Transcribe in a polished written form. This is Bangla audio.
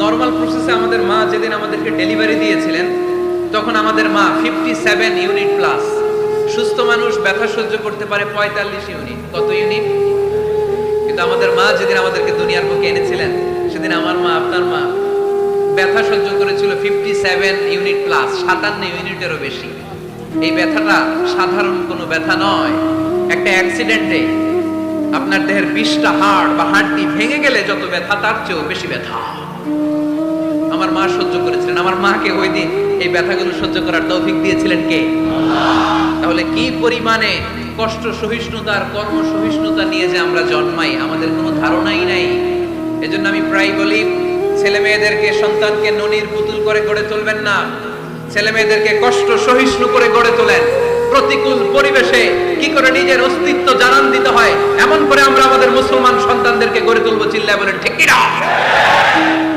নরমাল প্রসেসে আমাদের মা যেদিন আমাদেরকে ডেলিভারি দিয়েছিলেন তখন আমাদের মা 57 ইউনিট প্লাস। সুস্থ মানুষ ব্যথা সহ্য করতে পারে 45 ইউনিট। কত ইউনিট? কিন্তু আমাদের মা যেদিন আমাদেরকে দুনিয়ার বুকে এনেছিলেন সেদিন আমার মা, আপনার মা ব্যথা সহ্য করেছিল 57 ইউনিট প্লাস, 57 ইউনিটেরও বেশি। এই ব্যথাটা সাধারণ কোনো ব্যথা নয়। একটা অ্যাক্সিডেন্টে আপনার দেহের 20টা হাড় বা হাড়টি ভেঙে গেলে যত ব্যথা তার চেয়েও বেশি ব্যথা আমার মা সহ্য করেছিলেন। আমার মাকে ওই দিন এই ব্যথাগুলো সহ্য করার তৌফিক দিয়েছিলেন কে? তাহলে কি পরিমাণে কষ্ট সহিষ্ণুতার, কর্ম সহিষ্ণুতা নিয়ে যে আমরা জন্মাই আমাদের কোনো ধারণাই নাই। এজন্য আমি প্রায় বলি, ছেলে মেয়েদেরকে, সন্তানকে ননির পুতুল করে গড়ে তুলবেন না। ছেলে মেয়েদেরকে কষ্ট সহিষ্ণু করে গড়ে তোলেন। প্রতিকূল পরিবেশে কি করে নিজের অস্তিত্ব জানান দিতে হয় এমন করে আমরা আমাদের মুসলমান সন্তানদেরকে গড়ে তুলবো। চিল্লায় বলেন ঠিক কিনা?